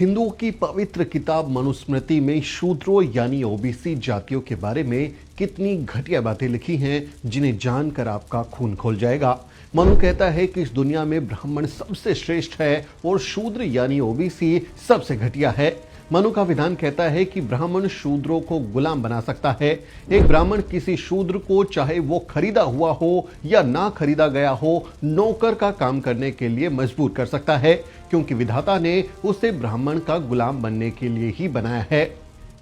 हिंदुओं की पवित्र किताब मनुस्मृति में शूद्रों यानी ओबीसी जातियों के बारे में कितनी घटिया बातें लिखी हैं जिन्हें जानकर आपका खून खौल जाएगा। मनु कहता है कि इस दुनिया में ब्राह्मण सबसे श्रेष्ठ है और शूद्र यानी ओबीसी सबसे घटिया है। मनु का विधान कहता है कि ब्राह्मण शूद्रों को गुलाम बना सकता है। एक ब्राह्मण किसी शूद्र को चाहे वो खरीदा हुआ हो या ना खरीदा गया हो, नौकर का काम करने के लिए मजबूर कर सकता है, क्योंकि विधाता ने उसे ब्राह्मण का गुलाम बनने के लिए ही बनाया है।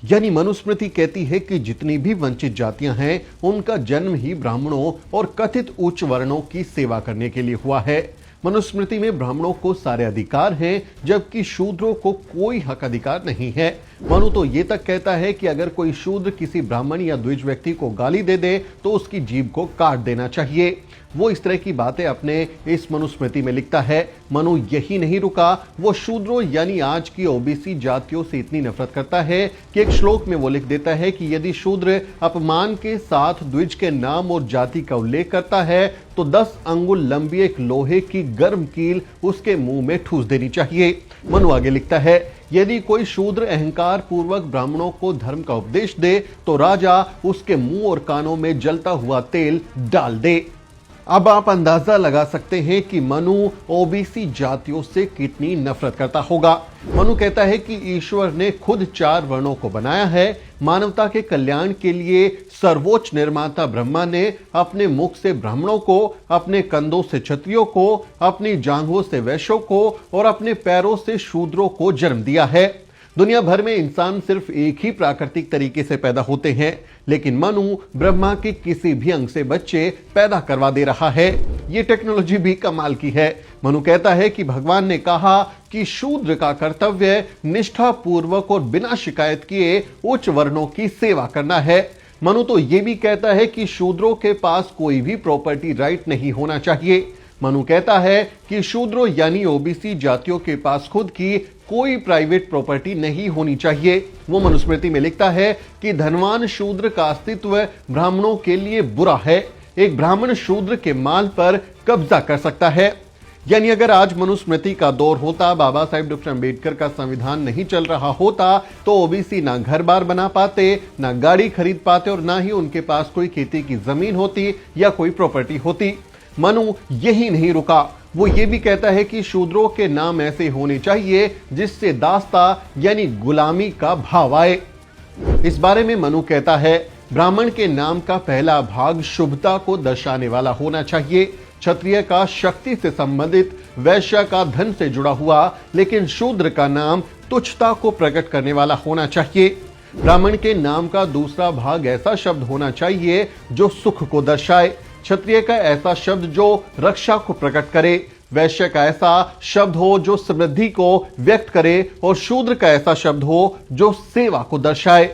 यानी मनुस्मृति कहती है कि जितनी भी वंचित जातियां हैं उनका जन्म ही ब्राह्मणों और कथित उच्च वर्णों की सेवा करने के लिए हुआ है। मनुस्मृति में ब्राह्मणों को सारे अधिकार हैं, जबकि शूद्रों को कोई हक अधिकार नहीं है। मनु तो ये तक कहता है कि अगर कोई शूद्र किसी ब्राह्मण या द्विज व्यक्ति को गाली दे दे तो उसकी जीभ को काट देना चाहिए। वो इस तरह की बातें अपने इस मनुस्मृति में लिखता है। मनु यही नहीं रुका, वो शूद्रों यानी आज की ओबीसी जातियों से इतनी नफरत करता है कि एक श्लोक में वो लिख देता है कि यदि शूद्र अपमान के साथ द्विज के नाम और जाति का उल्लेख करता है तो 10 अंगुल लंबी एक लोहे की गर्म कील उसके मुंह में ठूस देनी चाहिए। मनु आगे लिखता है, यदि कोई शूद्र अहंकार पूर्वक ब्राह्मणों को धर्म का उपदेश दे तो राजा उसके मुंह और कानों में जलता हुआ तेल डाल दे। अब आप अंदाजा लगा सकते हैं कि मनु ओबीसी जातियों से कितनी नफरत करता होगा। मनु कहता है कि ईश्वर ने खुद 4 वर्णों को बनाया है। मानवता के कल्याण के लिए सर्वोच्च निर्माता ब्रह्मा ने अपने मुख से ब्राह्मणों को, अपने कंधों से क्षत्रियों को, अपनी जांघों से वैश्यों को और अपने पैरों से शूद्रों को जन्म दिया है। दुनिया भर में इंसान सिर्फ एक ही प्राकृतिक तरीके से पैदा होते हैं, लेकिन मनु ब्रह्मा के किसी भी अंग से बच्चे पैदा करवा दे रहा है। यह टेक्नोलॉजी भी कमाल की है। मनु कहता है कि भगवान ने कहा कि शूद्र का कर्तव्य निष्ठा पूर्वक और बिना शिकायत किए उच्च वर्णों की सेवा करना है। मनु तो यह भी कहता है कि शूद्रों के पास कोई भी प्रॉपर्टी राइट नहीं होना चाहिए। मनु कहता है कि शूद्रों यानी ओबीसी जातियों के पास खुद की कोई प्राइवेट प्रॉपर्टी नहीं होनी चाहिए। वो मनुस्मृति में लिखता है कि धनवान शूद्र का अस्तित्व ब्राह्मणों के लिए बुरा है। एक ब्राह्मण शूद्र के माल पर कब्जा कर सकता है। यानी अगर आज मनुस्मृति का दौर होता, बाबा साहेब डॉक्टर अंबेडकर का संविधान नहीं चल रहा होता, तो ओबीसी ना घर बार बना पाते, ना गाड़ी खरीद पाते और ना ही उनके पास कोई खेती की जमीन होती या कोई प्रॉपर्टी होती। मनु यही नहीं रुका, वो ये भी कहता है कि शूद्रों के नाम ऐसे होने चाहिए जिससे दास्ता यानी गुलामी का भाव आए। इस बारे में मनु कहता है, ब्राह्मण के नाम का पहला भाग शुभता को दर्शाने वाला होना चाहिए। क्षत्रिय का शक्ति से संबंधित, वैश्य का धन से जुड़ा हुआ, लेकिन शूद्र का नाम तुच्छता को प्रकट करने वाला होना चाहिए। ब्राह्मण के नाम का दूसरा भाग ऐसा शब्द होना चाहिए जो सुख को दर्शाए। क्षत्रिय का ऐसा शब्द जो रक्षा को प्रकट करे, वैश्य का ऐसा शब्द हो जो समृद्धि को व्यक्त करे और शूद्र का ऐसा शब्द हो जो सेवा को दर्शाए।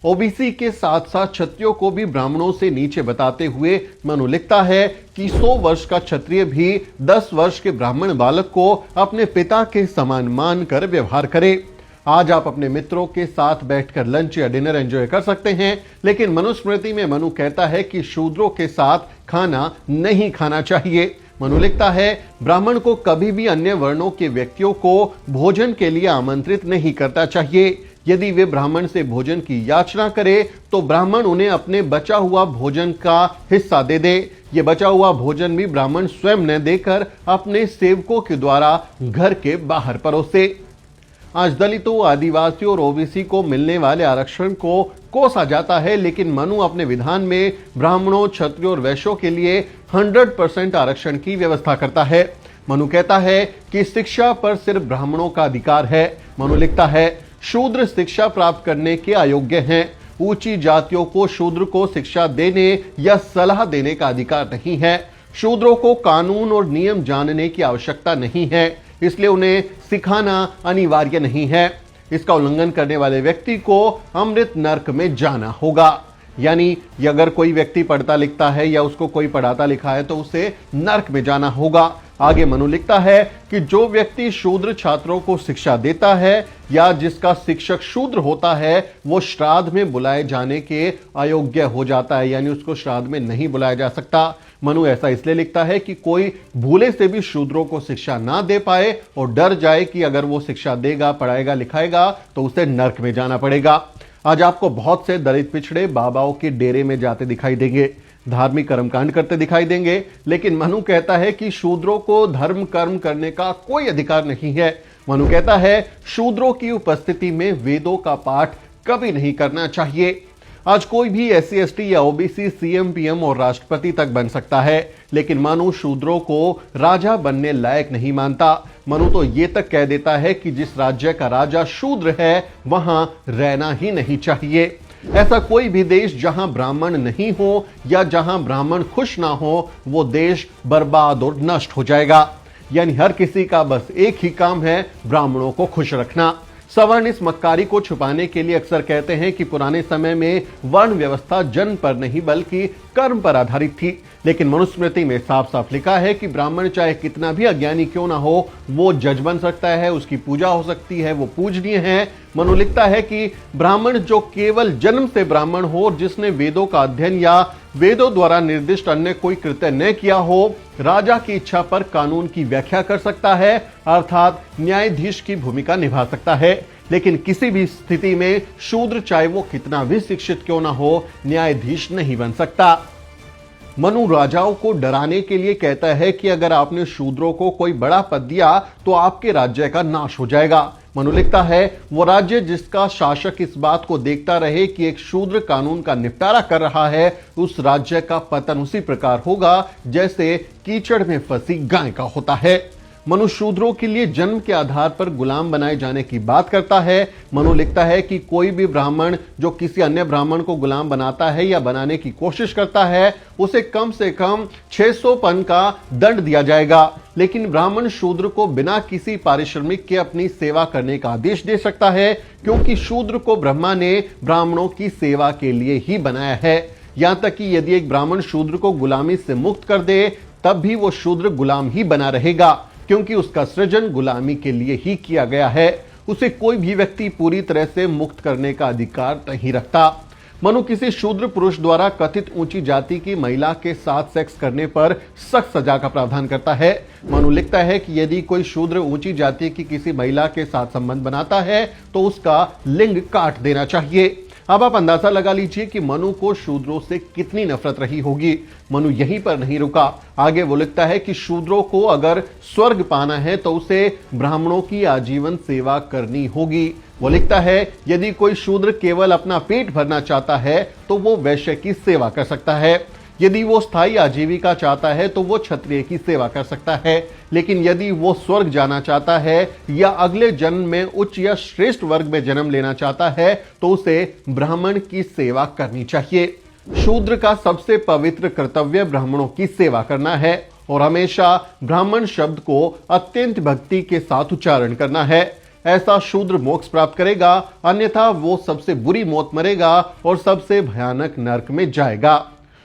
ओबीसी के साथ साथ क्षत्रियों को भी ब्राह्मणों से नीचे बताते हुए मनु लिखता है कि 100 वर्ष का क्षत्रिय भी 10 वर्ष के ब्राह्मण बालक को अपने पिता के समान मानकर व्यवहार करे। आज आप अपने मित्रों के साथ बैठकर लंच या डिनर एंजॉय कर सकते हैं, लेकिन मनुस्मृति में मनु कहता है कि शूद्रों के साथ खाना नहीं खाना चाहिए। मनु लिखता है, ब्राह्मण को कभी भी अन्य वर्णों के व्यक्तियों को भोजन के लिए आमंत्रित नहीं करता चाहिए। यदि वे ब्राह्मण से भोजन की याचना करे तो ब्राह्मण उन्हें अपने बचा हुआ भोजन का हिस्सा दे दे। ये बचा हुआ भोजन भी ब्राह्मण स्वयं न देकर अपने सेवकों के द्वारा घर के बाहर परोसे। आज दलितों, आदिवासियों और ओबीसी को मिलने वाले आरक्षण को कोसा जाता है, लेकिन मनु अपने विधान में ब्राह्मणों, क्षत्रियों और वैश्यों के लिए 100% आरक्षण की व्यवस्था करता है। मनु कहता है कि शिक्षा पर सिर्फ ब्राह्मणों का अधिकार है। मनु लिखता है, शूद्र शिक्षा प्राप्त करने के अयोग्य हैं। ऊंची जातियों को शूद्र को शिक्षा देने या सलाह देने का अधिकार नहीं है। शूद्रों को कानून और नियम जानने की आवश्यकता नहीं है, इसलिए उन्हें सिखाना अनिवार्य नहीं है। इसका उल्लंघन करने वाले व्यक्ति को अमृत नरक में जाना होगा। यानी ये अगर कोई व्यक्ति पढ़ता लिखता है या उसको कोई पढ़ाता लिखा है तो उसे नर्क में जाना होगा। आगे मनु लिखता है कि जो व्यक्ति शूद्र छात्रों को शिक्षा देता है या जिसका शिक्षक शूद्र होता है वो श्राद्ध में बुलाए जाने के अयोग्य हो जाता है, यानी उसको श्राद्ध में नहीं बुलाया जा सकता। मनु ऐसा इसलिए लिखता है कि कोई भूले से भी शूद्रों को शिक्षा ना दे पाए और डर जाए कि अगर वो शिक्षा देगा, पढ़ाएगा, लिखाएगा तो उसे नर्क में जाना पड़ेगा। आज आपको बहुत से दलित पिछड़े बाबाओं के डेरे में जाते दिखाई देंगे, धार्मिक कर्मकांड करते दिखाई देंगे, लेकिन मनु कहता है कि शूद्रों को धर्म कर्म करने का कोई अधिकार नहीं है। मनु कहता है शूद्रों की उपस्थिति में वेदों का पाठ कभी नहीं करना चाहिए। आज कोई भी SC ST या OBC CM PM और राष्ट्रपति तक बन सकता है, लेकिन मनु शूद्रों को राजा बनने लायक नहीं मानता। मनु तो ये तक कह देता है कि जिस राज्य का राजा शूद्र है वहां रहना ही नहीं चाहिए। ऐसा कोई भी देश जहां ब्राह्मण नहीं हो या जहां ब्राह्मण खुश ना हो वो देश बर्बाद और नष्ट हो जाएगा। यानी हर किसी का बस एक ही काम है, ब्राह्मणों को खुश रखना। सवर्ण इस मक्कारी को छुपाने के लिए अक्सर कहते हैं कि पुराने समय में वर्ण व्यवस्था जन्म पर नहीं बल्कि कर्म पर आधारित थी, लेकिन मनुस्मृति में साफ साफ लिखा है कि ब्राह्मण चाहे कितना भी अज्ञानी क्यों ना हो वो जज बन सकता है, उसकी पूजा हो सकती है, वो पूजनीय है। मनु लिखता है कि ब्राह्मण जो केवल जन्म से ब्राह्मण हो और जिसने वेदों का अध्ययन या वेदों द्वारा निर्दिष्ट अन्य कोई कृत्य न किया हो, राजा की इच्छा पर कानून की व्याख्या कर सकता है, अर्थात न्यायाधीश की भूमिका निभा सकता है। लेकिन किसी भी स्थिति में शूद्र चाहे वो कितना भी शिक्षित क्यों ना हो न्यायाधीश नहीं बन सकता। मनु राजाओं को डराने के लिए कहता है कि अगर आपने शूद्रों को कोई बड़ा पद दिया तो आपके राज्य का नाश हो जाएगा। मनु लिखता है वो राज्य जिसका शासक इस बात को देखता रहे कि एक शूद्र कानून का निपटारा कर रहा है, उस राज्य का पतन उसी प्रकार होगा जैसे कीचड़ में फंसी गाय का होता है। मनु शूद्रों के लिए जन्म के आधार पर गुलाम बनाए जाने की बात करता है। मनु लिखता है कि कोई भी ब्राह्मण जो किसी अन्य ब्राह्मण को गुलाम बनाता है या बनाने की कोशिश करता है उसे कम से कम 600 पन का दंड दिया जाएगा, लेकिन ब्राह्मण शूद्र को बिना किसी पारिश्रमिक के अपनी सेवा करने का आदेश दे सकता है, क्योंकि शूद्र को ब्रह्मा ने ब्राह्मणों की सेवा के लिए ही बनाया है। यहां तक कि यदि एक ब्राह्मण शूद्र को गुलामी से मुक्त कर दे तब भी वो शूद्र गुलाम ही बना रहेगा, क्योंकि उसका सृजन गुलामी के लिए ही किया गया है। उसे कोई भी व्यक्ति पूरी तरह से मुक्त करने का अधिकार नहीं रखता। मनु किसी शूद्र पुरुष द्वारा कथित ऊंची जाति की महिला के साथ सेक्स करने पर सख्त सजा का प्रावधान करता है। मनु लिखता है कि यदि कोई शूद्र ऊंची जाति की किसी महिला के साथ संबंध बनाता है तो उसका लिंग काट देना चाहिए। अब आप अंदाजा लगा लीजिए कि मनु को शूद्रों से कितनी नफरत रही होगी। मनु यहीं पर नहीं रुका, आगे वो लिखता है कि शूद्रों को अगर स्वर्ग पाना है तो उसे ब्राह्मणों की आजीवन सेवा करनी होगी। वो लिखता है यदि कोई शूद्र केवल अपना पेट भरना चाहता है तो वो वैश्य की सेवा कर सकता है, यदि वो स्थायी आजीविका चाहता है तो वो क्षत्रिय की सेवा कर सकता है, लेकिन यदि वो स्वर्ग जाना चाहता है या अगले जन्म में उच्च या श्रेष्ठ वर्ग में जन्म लेना चाहता है तो उसे ब्राह्मण की सेवा करनी चाहिए। शूद्र का सबसे पवित्र कर्तव्य ब्राह्मणों की सेवा करना है और हमेशा ब्राह्मण शब्द को अत्यंत भक्ति के साथ उच्चारण करना है। ऐसा शूद्र मोक्ष प्राप्त करेगा, अन्यथा वो सबसे बुरी मौत मरेगा और सबसे भयानक नरक में जाएगा।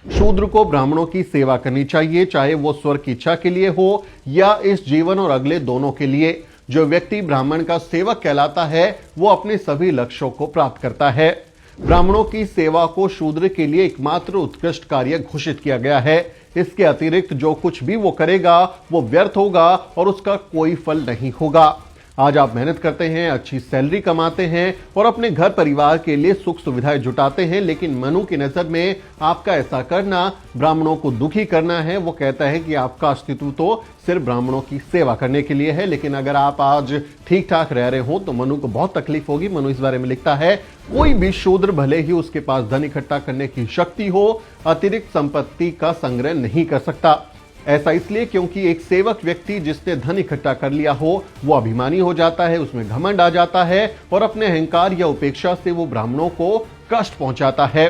शूद्र को ब्राह्मणों की सेवा करनी चाहिए, चाहे वो स्वर्ग की इच्छा के लिए हो या इस जीवन और अगले दोनों के लिए। जो व्यक्ति ब्राह्मण का सेवक कहलाता है वो अपने सभी लक्ष्यों को प्राप्त करता है। ब्राह्मणों की सेवा को शूद्र के लिए एकमात्र उत्कृष्ट कार्य घोषित किया गया है। इसके अतिरिक्त जो कुछ भी वो करेगा वो व्यर्थ होगा और उसका कोई फल नहीं होगा। आज आप मेहनत करते हैं, अच्छी सैलरी कमाते हैं और अपने घर परिवार के लिए सुख सुविधाएं जुटाते हैं, लेकिन मनु की नजर में आपका ऐसा करना ब्राह्मणों को दुखी करना है। वो कहता है कि आपका अस्तित्व तो सिर्फ ब्राह्मणों की सेवा करने के लिए है, लेकिन अगर आप आज ठीक ठाक रह रहे हो तो मनु को बहुत तकलीफ होगी। मनु इस बारे में लिखता है कोई भी शूद्र भले ही उसके पास धन इकट्ठा करने की शक्ति हो, अतिरिक्त संपत्ति का संग्रह नहीं कर सकता। ऐसा इसलिए क्योंकि एक सेवक व्यक्ति जिसने धन इकट्ठा कर लिया हो वो अभिमानी हो जाता है, उसमें घमंड आ जाता है और अपने अहंकार या उपेक्षा से वो ब्राह्मणों को कष्ट पहुंचाता है।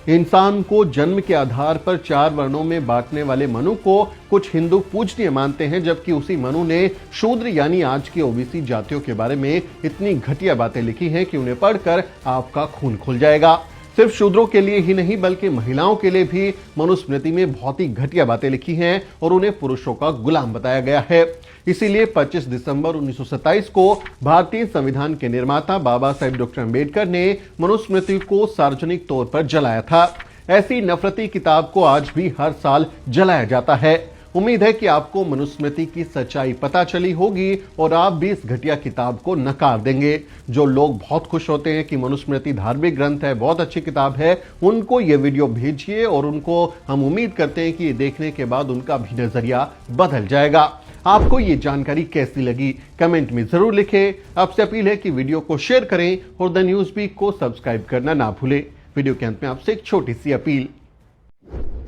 इंसान को जन्म के आधार पर 4 वर्णों में बांटने वाले मनु को कुछ हिंदू पूजनीय मानते हैं, जबकि उसी मनु ने शूद्र यानी आज की ओबीसी जातियों के बारे में इतनी घटिया बातें लिखी हैं कि उन्हें पढ़कर आपका खून खुल जाएगा। सिर्फ शूद्रों के लिए ही नहीं बल्कि महिलाओं के लिए भी मनुस्मृति में बहुत ही घटिया बातें लिखी हैं और उन्हें पुरुषों का गुलाम बताया गया है। इसीलिए 25 दिसंबर 1927 को भारतीय संविधान के निर्माता बाबा साहेब डॉक्टर अंबेडकर ने मनुस्मृति को सार्वजनिक तौर पर जलाया था। ऐसी नफरती किताब को आज भी हर साल जलाया जाता है। उम्मीद है कि आपको मनुस्मृति की सच्चाई पता चली होगी और आप भी इस घटिया किताब को नकार देंगे। जो लोग बहुत खुश होते हैं कि मनुस्मृति धार्मिक ग्रंथ है, बहुत अच्छी किताब है, उनको ये वीडियो भेजिए और उनको हम उम्मीद करते हैं कि ये देखने के बाद उनका भी नजरिया बदल जाएगा। आपको ये जानकारी कैसी लगी कमेंट में जरूर लिखें। आपसे अपील है कि वीडियो को शेयर करें और द न्यूज वीक को सब्सक्राइब करना ना भूलें। वीडियो के अंत में आपसे एक छोटी सी अपील।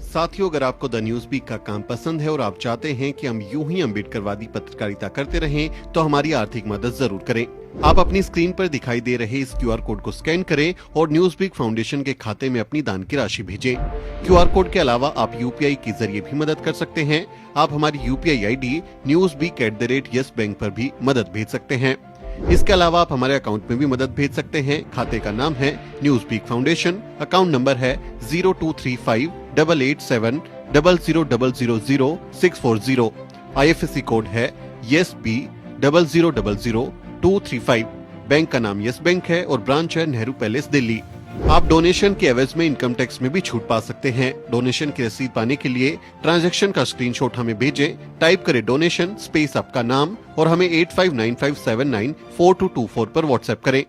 साथियों, अगर आपको द न्यूज वीक का काम पसंद है और आप चाहते हैं कि हम यूं ही अम्बेडकरवादी पत्रकारिता करते रहें तो हमारी आर्थिक मदद जरूर करें। आप अपनी स्क्रीन पर दिखाई दे रहे इस QR कोड को स्कैन करें और न्यूज वीक फाउंडेशन के खाते में अपनी दान की राशि भेजें। QR कोड के अलावा आप UPI के जरिए भी मदद कर सकते हैं। आप हमारी UPI ID newsweek@yes बैंक पर भी मदद भेज सकते हैं। इसके अलावा आप हमारे अकाउंट में भी मदद भेज सकते हैं। खाते का नाम है news week foundation, account number है 02358800000640। IFSC कोड है YesB000235। बैंक का नाम यस बैंक है और ब्रांच है नेहरू पैलेस दिल्ली। आप डोनेशन के एवज में इनकम टैक्स में भी छूट पा सकते हैं। डोनेशन की रसीद पाने के लिए ट्रांजैक्शन का स्क्रीनशॉट हमें भेजें। टाइप करें डोनेशन स्पेस आपका नाम और हमें 8595794224 पर व्हाट्सएप करें।